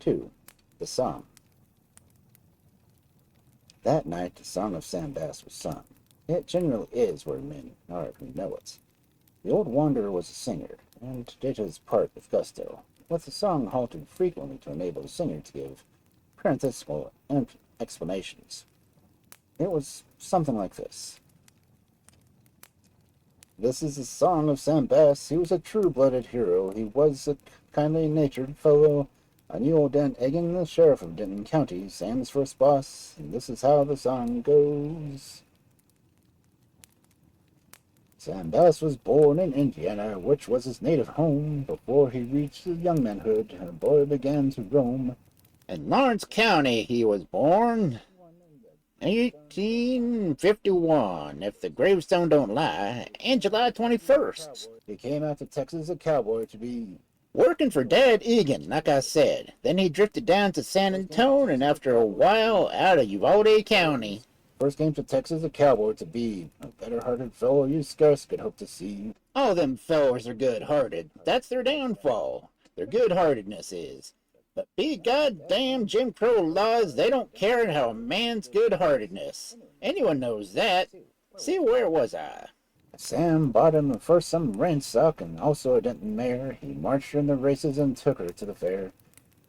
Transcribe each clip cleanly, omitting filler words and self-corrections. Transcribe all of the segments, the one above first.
2. The Song. That night the song of Sam Bass was sung. It generally is where men are who know it. The old wanderer was a singer, and did his part with gusto, with the song halted frequently to enable the singer to give parenthetical explanations. It was something like this. This is the song of Sam Bass. He was a true-blooded hero. He was a kindly-natured fellow. I knew old Dan Egan, the sheriff of Denton County, Sam's first boss, and this is how the song goes. Sam Bass was born in Indiana, which was his native home. Before he reached his young manhood, a boy began to roam. In Lawrence County he was born, 1851, if the gravestone don't lie, and July 21st. He came out to Texas a cowboy to be working for Dad Egan, like I said. Then he drifted down to San Antonio, and after a while, out of Uvalde County. First came to Texas a cowboy to be a better-hearted fellow you scarce could hope to see. All them fellers are good-hearted. That's their downfall. Their good-heartedness is. But be goddamn Jim Crow laws, they don't care how a man's good-heartedness. Anyone knows that. See, where was I? Sam bought him first some ranch stock and also a Denton mare. He marched her in the races and took her to the fair.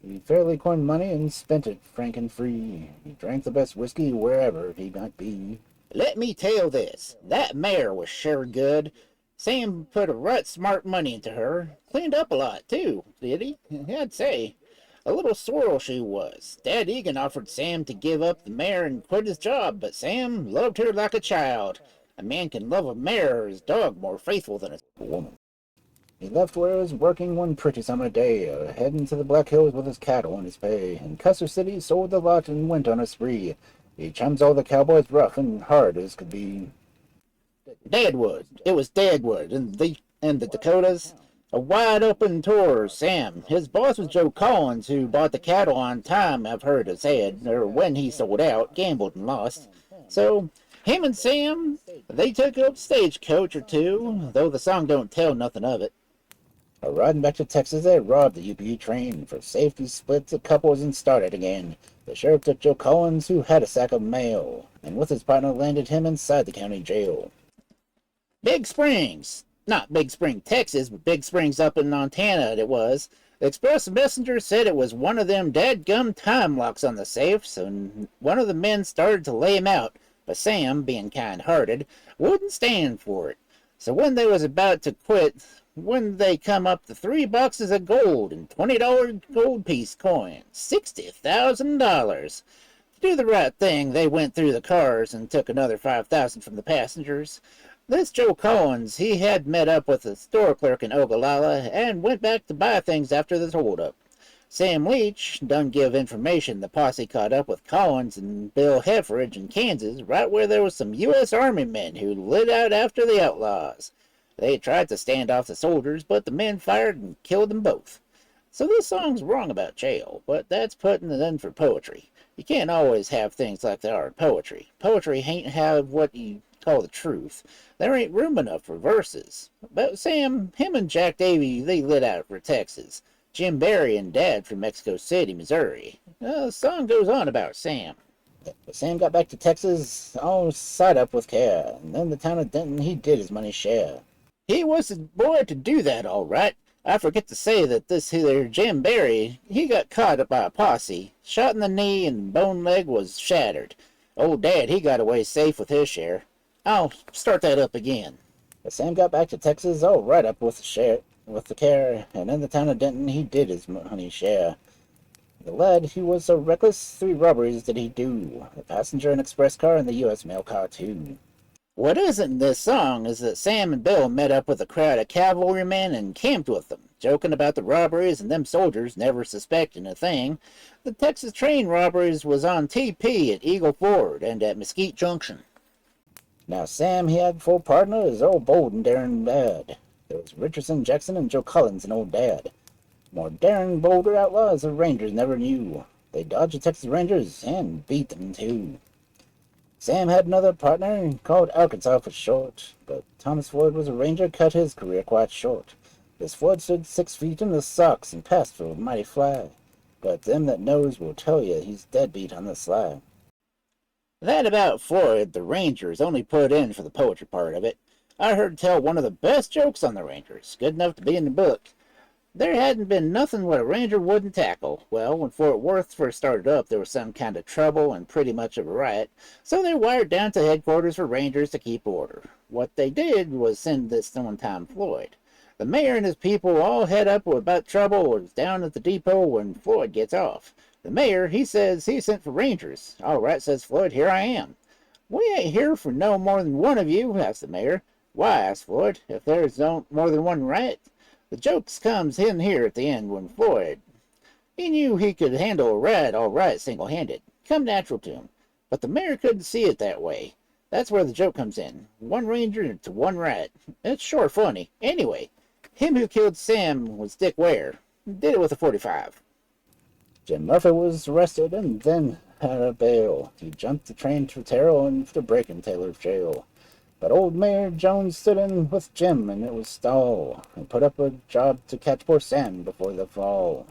He fairly coined money and spent it frank and free. He drank the best whiskey wherever he might be. Let me tell this. That mare was sure good. Sam put a right smart money into her. Cleaned up a lot, too, did he? I'd say. A little sorrel she was. Dad Egan offered Sam to give up the mare and quit his job, but Sam loved her like a child. A man can love a mare or his dog more faithful than a woman. He left where he was working one pretty summer day, heading to the Black Hills with his cattle on his pay. In Custer City, sold the lot and went on a spree. He chums all the cowboys rough and hard as could be. Deadwood. It was Deadwood, and the Dakotas. A wide-open tour, Sam. His boss was Joe Collins, who bought the cattle on time, I've heard it said, or when he sold out, gambled and lost. So, him and Sam, they took up stagecoach or two, though the song don't tell nothing of it. Riding back to Texas, they robbed the UP train. For safety, split the couples and started again. The sheriff took Joe Collins, who had a sack of mail, and with his partner landed him inside the county jail. Big Springs. Not Big Spring, Texas, but Big Springs up in Montana it was. The express messenger said it was one of them dadgum time locks on the safe, so one of the men started to lay him out, but Sam, being kind-hearted, wouldn't stand for it. So when they was about to quit, when they come up to 3 boxes of gold and $20 gold piece coins, $60,000. To do the right thing, they went through the cars and took another $5,000 from the passengers. This Joe Collins, he had met up with the store clerk in Ogallala and went back to buy things after the holdup. Sam Leach done give information the posse caught up with Collins and Bill Heffridge in Kansas, right where there was some U.S. Army men who lit out after the outlaws. They tried to stand off the soldiers, but the men fired and killed them both. So this song's wrong about jail, but that's putting it in for poetry. You can't always have things like they are in poetry. Poetry ain't have what you call the truth. There ain't room enough for verses. But Sam, him and Jack Davy, they lit out for Texas. Jim Barry and Dad from Mexico City, Missouri. The song goes on about Sam. Sam got back to Texas, all side up with care, and then the town of Denton, he did his money share. He was the boy to do that, all right. I forget to say that this here Jim Barry, he got caught up by a posse, shot in the knee and bone leg was shattered. Old Dad, he got away safe with his share. I'll start that up again. But Sam got back to Texas all right up with the care, and in the town of Denton he did his money share. The lad, he was so reckless, 3 robberies did he do, a passenger and express car and the U.S. mail car too. What isn't in this song is that Sam and Bill met up with a crowd of cavalrymen and camped with them, joking about the robberies and them soldiers never suspecting a thing. The Texas train robberies was on TP at Eagle Ford and at Mesquite Junction. Now Sam, he had 4 partners, all bold and daring bad. There was Richardson, Jackson, and Joe Collins and old Dad. More daring, bolder outlaws the Rangers never knew. They dodged the Texas Rangers and beat them too. Sam had another partner called Arkansas for short, but Thomas Floyd was a ranger, cut his career quite short. This Floyd stood 6 feet in the socks and passed for a mighty fly. but them that knows will tell you he's deadbeat on the sly. That about Floyd, the Rangers, only put in for the poetry part of it. I heard tell one of the best jokes on the Rangers, good enough to be in the book. There hadn't been nothing what a ranger wouldn't tackle. Well, when Fort Worth first started up, there was some kind of trouble and pretty much of a riot, so they wired down to headquarters for rangers to keep order. What they did was send this one time Floyd. The mayor and his people all head up about trouble was down at the depot when Floyd gets off. The mayor, he says he sent for rangers. All right, says Floyd, here I am. We ain't here for no more than one of you, asked the mayor. Why, asked Floyd, if there's no more than one riot? The jokes comes in here at the end when Floyd, he knew he could handle a riot all right single-handed. Come natural to him. But the mayor couldn't see it that way. That's where the joke comes in. One ranger to one riot. It's sure funny. Anyway, him who killed Sam was Dick Ware. Did it with a .45. Jim Murphy was arrested and then had a bail. He jumped the train to Terrell and to Breakin' Taylor's jail. But old Mayor Jones stood in with Jim, and it was stall, and put up a job to catch poor Sam before the fall.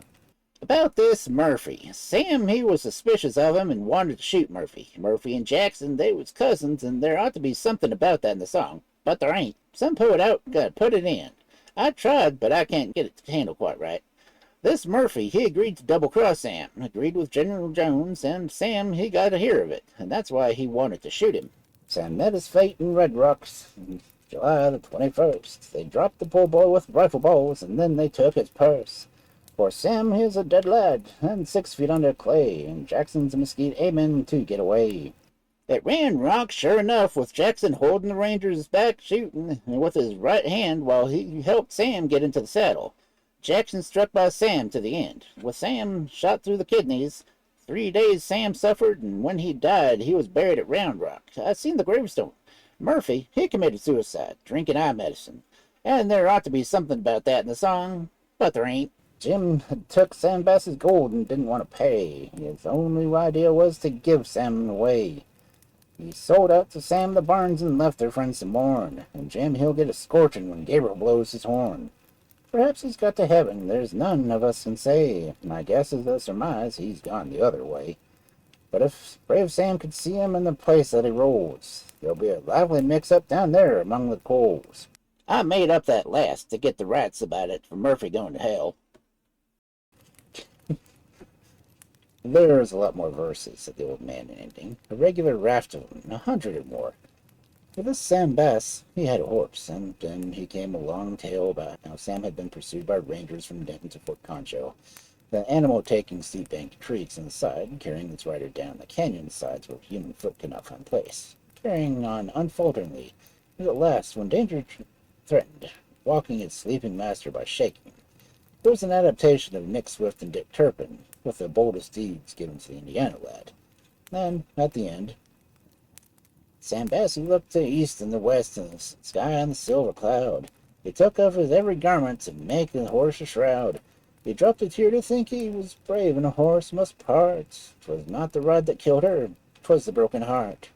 About this Murphy. Sam, he was suspicious of him and wanted to shoot Murphy. Murphy and Jackson, they was cousins, and there ought to be something about that in the song. But there ain't. Some poet out got to put it in. I tried, but I can't get it to handle quite right. This Murphy, he agreed to double-cross Sam, agreed with General Jones, and Sam, he got to hear of it, and that's why he wanted to shoot him. Sam met his fate in Red Rocks on July the 21st. They dropped the poor boy with rifle balls, and then they took his purse. For Sam, he's a dead lad, and 6 feet under clay, and Jackson's a mesquite aiming to get away. It ran rock, sure enough, with Jackson holding the Ranger's back, shooting with his right hand while he helped Sam get into the saddle. Jackson struck by Sam to the end, with Sam shot through the kidneys. 3 days Sam suffered, and when he died, he was buried at Round Rock. I seen the gravestone. Murphy, he committed suicide, drinking eye medicine. And there ought to be something about that in the song, but there ain't. Jim had took Sam Bass's gold and didn't want to pay. His only idea was to give Sam away. He sold out to Sam the Barnes and left their friends to mourn. And Jim, he'll get a scorching when Gabriel blows his horn. Perhaps he's got to heaven, there's none of us can say. My guess is the surmise he's gone the other way. But if brave Sam could see him in the place that he rolls, there'll be a lively mix-up down there among the coals. I made up that last to get the rats about it for Murphy going to hell. There's a lot more verses, said the old man in ending. A regular raft of them, 100 or more. For this Sam Bass, he had a horse, and then he came a long tale about how Sam had been pursued by rangers from Denton to Fort Concho, the animal taking steep-banked creeks in the side, carrying its rider down the canyon sides where human foot could not find place, carrying on unfalteringly, and at last, when danger threatened, walking its sleeping master by shaking. It was an adaptation of Nick Swift and Dick Turpin, with the boldest deeds given to the Indiana lad. Then, at the end, Sam Bass looked to the east and the west and the sky and the silver cloud. He took off his every garment to make the horse a shroud. He dropped a tear to think he was brave and a horse must part. 'Twas not the ride that killed her, 'twas the broken heart.